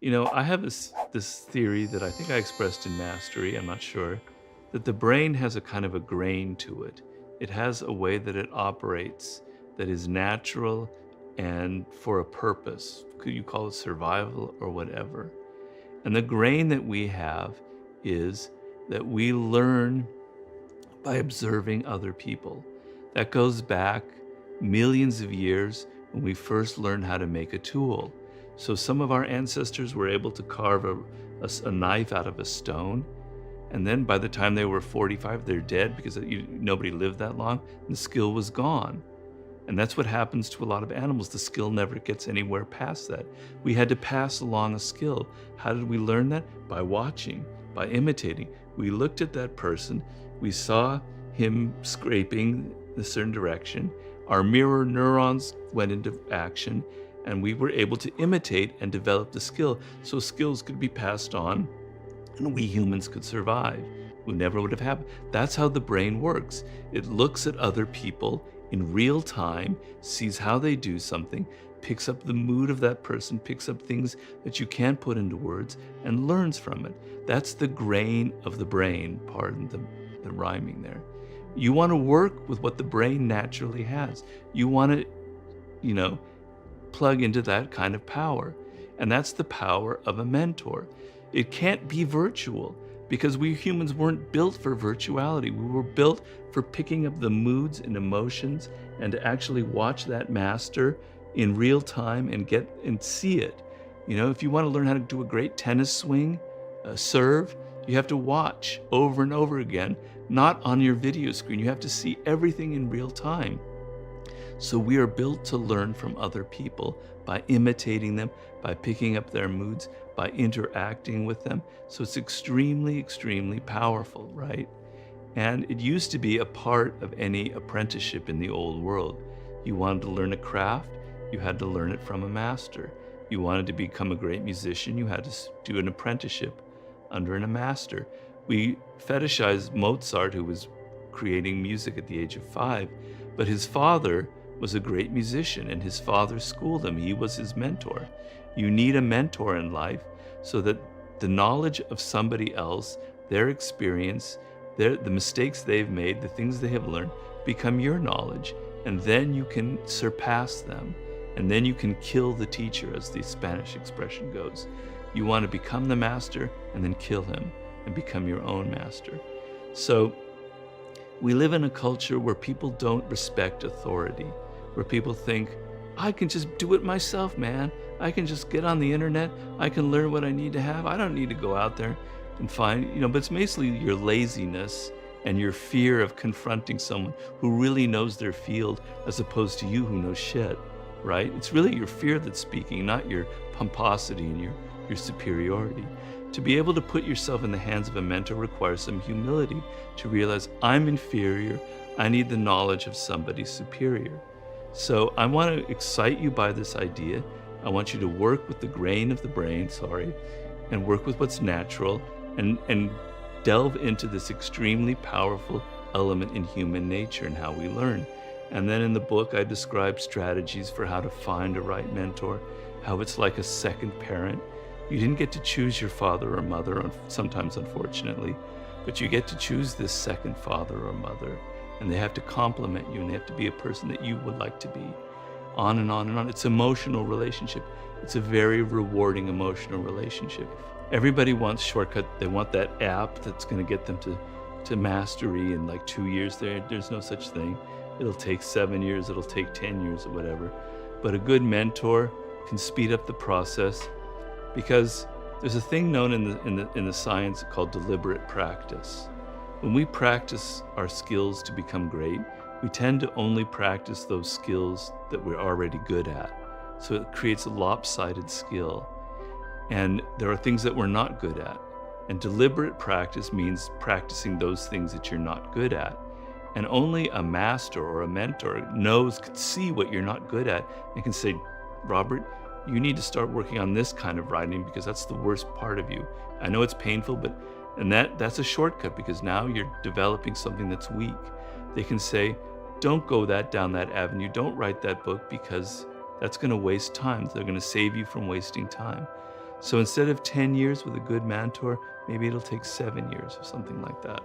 I have this theory that I think I expressed in Mastery, I'm not sure, that the brain has a kind of a grain to it. It has a way that it operates that is natural and for a purpose. Could you call it survival or whatever? And the grain that we have is that we learn by observing other people. That goes back millions of years when we first learned how to make a tool. So some of our ancestors were able to carve a knife out of a stone. And then by the time they were 45, they're dead because nobody lived that long, and the skill was gone. And that's what happens to a lot of animals. The skill never gets anywhere past that. We had to pass along a skill. How did we learn that? By watching, by imitating. We looked at that person, we saw him scraping a certain direction, our mirror neurons went into action, and we were able to imitate and develop the skill so skills could be passed on and we humans could survive. We never would have happened. That's how the brain works. It looks at other people in real time, sees how they do something, picks up the mood of that person, picks up things that you can't put into words, and learns from it. That's the grain of the brain, pardon the rhyming there. You want to work with what the brain naturally has. You want to, plug into that kind of power. And that's the power of a mentor. It can't be virtual because we humans weren't built for virtuality. We were built for picking up the moods and emotions and to actually watch that master in real time and see it. If you want to learn how to do a great tennis swing, serve, you have to watch over and over again, not on your video screen. You have to see everything in real time. So we are built to learn from other people by imitating them, by picking up their moods, by interacting with them. So it's extremely, extremely powerful, right? And it used to be a part of any apprenticeship in the old world. You wanted to learn a craft, you had to learn it from a master. You wanted to become a great musician, you had to do an apprenticeship under a master. We fetishize Mozart, who was creating music at the age of 5, but his father was a great musician and his father schooled him. He was his mentor. You need a mentor in life so that the knowledge of somebody else, their experience, the mistakes they've made, the things they have learned, become your knowledge. And then you can surpass them. And then you can kill the teacher, as the Spanish expression goes. You want to become the master and then kill him and become your own master. So we live in a culture where people don't respect authority, where people think, I can just do it myself, man. I can just get on the internet. I can learn what I need to have. I don't need to go out there and find, but it's basically your laziness and your fear of confronting someone who really knows their field as opposed to you who knows shit, right? It's really your fear that's speaking, not your pomposity and your superiority. To be able to put yourself in the hands of a mentor requires some humility to realize I'm inferior. I need the knowledge of somebody superior. So I want to excite you by this idea. I want you to work with the grain of the brain, and work with what's natural and delve into this extremely powerful element in human nature and how we learn. And then in the book, I describe strategies for how to find a right mentor, how it's like a second parent. You didn't get to choose your father or mother, sometimes unfortunately, but you get to choose this second father or mother. And they have to complement you, and they have to be a person that you would like to be. On and on and on. It's an emotional relationship. It's a very rewarding emotional relationship. Everybody wants shortcut. They want that app that's going to get them to mastery in like 2 years. There's no such thing. It'll take 7 years. It'll take 10 years or whatever. But a good mentor can speed up the process because there's a thing known in the science called deliberate practice. When we practice our skills to become great, we tend to only practice those skills that we're already good at. So it creates a lopsided skill. And there are things that we're not good at. And deliberate practice means practicing those things that you're not good at. And only a master or a mentor can see what you're not good at and can say, Robert, you need to start working on this kind of writing because that's the worst part of you. I know it's painful, and that's a shortcut because now you're developing something that's weak. They can say, don't go down that avenue. Don't write that book because that's going to waste time. They're going to save you from wasting time. So instead of 10 years with a good mentor, maybe it'll take 7 years or something like that.